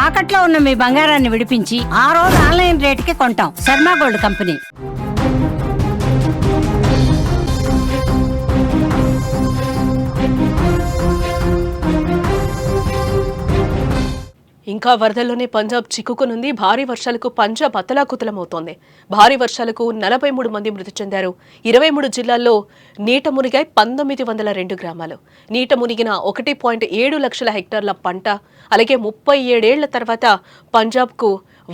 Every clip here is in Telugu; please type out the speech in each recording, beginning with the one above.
తాకట్లో ఉన్న మీ బంగారాన్ని విడిపించి ఆ రోజు ఆన్లైన్ రేటుకి కొంటాం. Sharma gold company. ఇంకా వరదల్లోనే పంజాబ్ చిక్కుకునుంది. భారీ వర్షాలకు పంజాబ్ అతలాకుతలమవుతోంది. భారీ వర్షాలకు 43 మంది మృతి చెందారు. 23 జిల్లాల్లో నీట మునిగాయి 1902 గ్రామాలు. నీట మునిగిన 1.7 లక్షల హెక్టార్ల పంట. అలాగే 37 ఏళ్ల తర్వాత పంజాబ్కు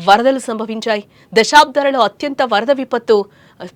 వరదలు సంభవించాయి. దశాబ్దాలలో అత్యంత వరద విపత్తు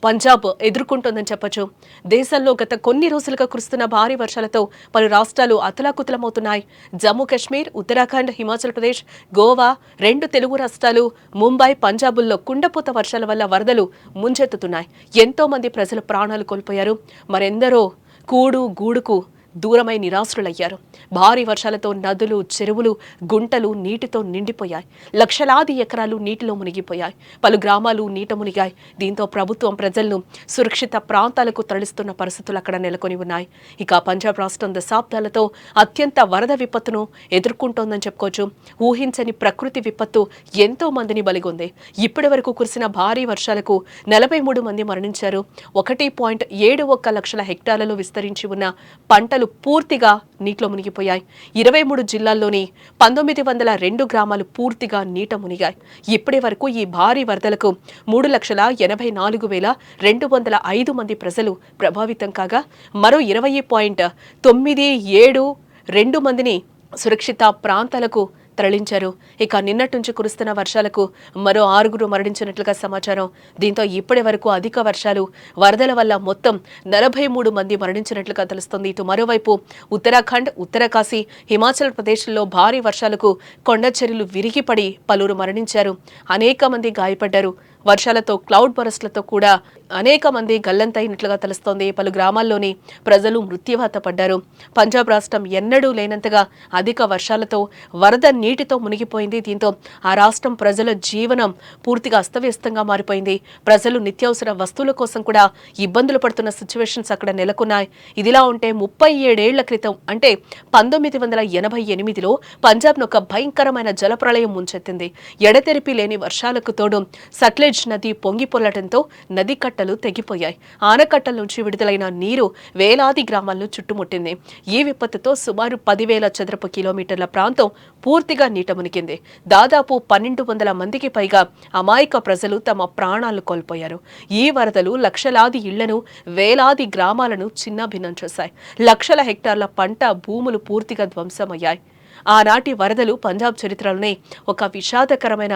పంజాబ్ ఎదుర్కొంటోందని చెప్పొచ్చు. దేశంలో గత కొన్ని రోజులుగా కురుస్తున్న భారీ వర్షాలతో పలు రాష్ట్రాలు అతలాకుతలమవుతున్నాయి. జమ్మూ కాశ్మీర్, ఉత్తరాఖండ్, హిమాచల్ ప్రదేశ్, గోవా, 2 తెలుగు రాష్ట్రాలు, ముంబై, పంజాబుల్లో కుండపోత వర్షాల వల్ల వరదలు ముంచెత్తుతున్నాయి. ఎంతో మంది ప్రజలు ప్రాణాలు కోల్పోయారు. మరెందరో కూడు గూడుకు దూరమై నిరాశ్రులయ్యారు. భారీ వర్షాలతో నదులు, చెరువులు, గుంటలు నీటితో నిండిపోయాయి. లక్షలాది ఎకరాలు నీటిలో మునిగిపోయాయి. పలు గ్రామాలు నీట మునిగాయి. దీంతో ప్రభుత్వం ప్రజలను సురక్షిత ప్రాంతాలకు తరలిస్తున్న పరిస్థితులు అక్కడ నెలకొని ఉన్నాయి. ఇక పంజాబ్ రాష్ట్రం దశాబ్దాలతో అత్యంత వరద విపత్తును ఎదుర్కొంటోందని చెప్పుకోవచ్చు. ఊహించని ప్రకృతి విపత్తు ఎంతో మందిని బలిగొంది. ఇప్పటి వరకు కురిసిన భారీ వర్షాలకు 43 మంది మరణించారు. 1.71 లక్షల హెక్టార్లలో విస్తరించి ఉన్న పంటలు పూర్తిగా నీటిలో మునిగిపోయాయి. 23 జిల్లాల్లోని 1902 గ్రామాలు పూర్తిగా నీట మునిగాయి. ఇప్పటి వరకు ఈ భారీ వరదలకు 3,84,205 మంది ప్రజలు ప్రభావితం కాగా మరో 20.972 మందిని సురక్షిత ప్రాంతాలకు తరలించారు. ఇక నిన్నటి నుంచి కురుస్తున్న వర్షాలకు మరో 6 మరణించినట్లుగా సమాచారం. దీంతో ఇప్పటి వరకు అధిక వర్షాలు, వరదల వల్ల మొత్తం 43 మంది మరణించినట్లుగా తెలుస్తోంది. ఇటు మరోవైపు ఉత్తరాఖండ్, ఉత్తరకాశీ, హిమాచల్ ప్రదేశ్లో భారీ వర్షాలకు కొండ చర్యలు విరిగిపడి పలువురు మరణించారు. అనేక మంది గాయపడ్డారు. వర్షాలతో క్లౌడ్ బరస్ట్లతో కూడా అనేక మంది గల్లంతైనట్లుగా తెలుస్తోంది. పలు గ్రామాల్లోని ప్రజలు మృత్యువాత పడ్డారు. పంజాబ్ రాష్ట్రం ఎన్నడూ లేనంతగా అధిక వర్షాలతో వరద నీటితో మునిగిపోయింది. దీంతో ఆ రాష్ట్రం ప్రజల జీవనం పూర్తిగా అస్తవ్యస్తంగా మారిపోయింది. ప్రజలు నిత్యావసర వస్తువుల కోసం కూడా ఇబ్బందులు పడుతున్న సిచ్యువేషన్స్ అక్కడ నెలకొన్నాయి. ఇదిలా ఉంటే 37 ఏళ్ల క్రితం అంటే 1988లో పంజాబ్ను ఒక భయంకరమైన జలప్రళయం ముంచెత్తింది. ఎడతెరిపి లేని వర్షాలకు తోడు సట్లెజ్ నది పొంగిపొల్లటంతో నది కట్టలు తెగిపోయాయి. ఆనకట్టల నుంచి విడుదలైన నీరు వేలాది గ్రామాలను చుట్టుముట్టింది. ఈ విపత్తుతో సుమారు 10,000 చదరపు కిలోమీటర్ల ప్రాంతం పూర్తిగా నీట మునిగింది. దాదాపు 1,200 మందికి పైగా అమాయక ప్రజలు తమ ప్రాణాలు కోల్పోయారు. ఈ వరదలు లక్షలాది ఇళ్లను, వేలాది గ్రామాలను చిన్నాభిన్నం చేశాయి. లక్షల హెక్టార్ల పంట భూములు పూర్తిగా ధ్వంసమయ్యాయి. ఆనాటి వరదలు పంజాబ్ చరిత్రలోనే ఒక విషాదకరమైన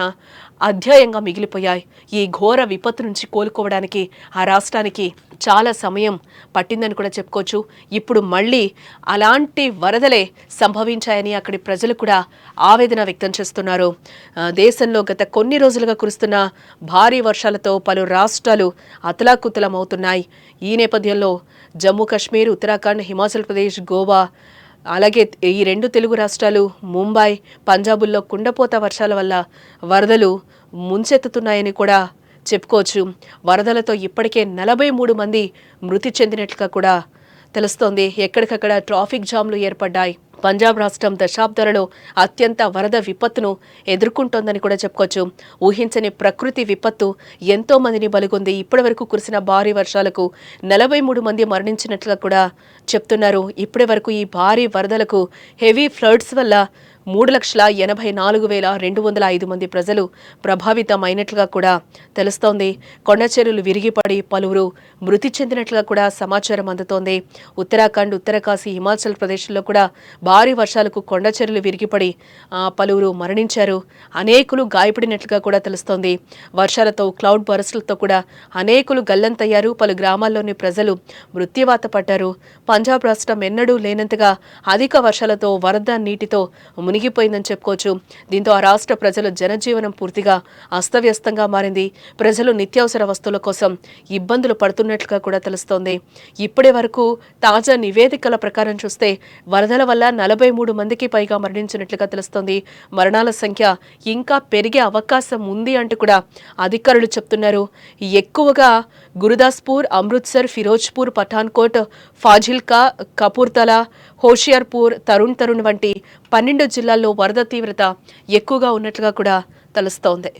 అధ్యాయంగా మిగిలిపోయాయి. ఈ ఘోర విపత్తు నుంచి కోలుకోవడానికి ఆ రాష్ట్రానికి చాలా సమయం పట్టిందని కూడా చెప్పుకోవచ్చు. ఇప్పుడు మళ్ళీ అలాంటి వరదలే సంభవించాయని అక్కడి ప్రజలు కూడా ఆవేదన వ్యక్తం చేస్తున్నారు. దేశంలో గత కొన్ని రోజులుగా కురుస్తున్న భారీ వర్షాలతో పలు రాష్ట్రాలు అతలాకుతలమవుతున్నాయి. ఈ నేపథ్యంలో జమ్మూ కాశ్మీర్, ఉత్తరాఖండ్, హిమాచల్ ప్రదేశ్, గోవా, అలాగే ఈ 2 తెలుగు రాష్ట్రాలు, ముంబై, పంజాబుల్లో కుండపోత వర్షాల వల్ల వరదలు ముంచెత్తుతున్నాయని కూడా చెప్పుకోవచ్చు. వరదలతో ఇప్పటికే 43 మంది మృతి చెందినట్లుగా కూడా తెలుస్తోంది. ఎక్కడికక్కడ ట్రాఫిక్ జామ్లు ఏర్పడ్డాయి. పంజాబ్ రాష్ట్రం దశాబ్దాలలో అత్యంత వరద విపత్తును ఎదుర్కొంటోందని కూడా చెప్పుకోవచ్చు. ఊహించని ప్రకృతి విపత్తు ఎంతో మందిని బలిగొంది. ఇప్పటి వరకు కురిసిన భారీ వర్షాలకు 43 మంది మరణించినట్లుగా కూడా చెప్తున్నారు. ఇప్పటి వరకు ఈ భారీ వరదలకు హెవీ ఫ్లడ్స్ వల్ల 3,84,205 మంది ప్రజలు ప్రభావితమైనట్లుగా కూడా తెలుస్తోంది. కొండచెరువులు విరిగిపడి పలువురు మృతి చెందినట్లుగా కూడా సమాచారం అందుతోంది. ఉత్తరాఖండ్, ఉత్తరకాశీ, హిమాచల్ ప్రదేశ్లో కూడా భారీ వర్షాలకు కొండచెరువులు విరిగిపడి పలువురు మరణించారు. అనేకులు గాయపడినట్లుగా కూడా తెలుస్తోంది. వర్షాలతో క్లౌడ్ బరస్ట్లతో కూడా అనేకులు గల్లంతయ్యారు. పలు గ్రామాల్లోని ప్రజలు మృత్యువాత పడ్డారు. పంజాబ్ రాష్ట్రం ఎన్నడూ లేనంతగా అధిక వర్షాలతో వరద నీటితో మునిగిపోయిందని చెప్పుకోవచ్చు. దీంతో ఆ రాష్ట్ర ప్రజల జనజీవనం పూర్తిగా అస్తవ్యస్తంగా మారింది. ప్రజలు నిత్యావసర వస్తువుల కోసం ఇబ్బందులు పడుతున్నట్లుగా కూడా తెలుస్తోంది. ఇప్పటి వరకు తాజా నివేదికల ప్రకారం చూస్తే వరదల వల్ల 43 మందికి పైగా మరణించినట్లుగా తెలుస్తోంది. మరణాల సంఖ్య ఇంకా పెరిగే అవకాశం ఉంది అంటూ కూడా అధికారులు చెప్తున్నారు. ఎక్కువగా గురుదాస్పూర్, అమృత్సర్, ఫిరోజ్పూర్, పఠాన్కోట్, ఫాజిల్కా, కపూర్తలా, హోషియార్పూర్, తరుణ్ వంటి 12 జిల్లాలు జిల్లాల్లో వరద తీవ్రత ఎక్కువగా ఉన్నట్లుగా కూడా తెలుస్తోంది.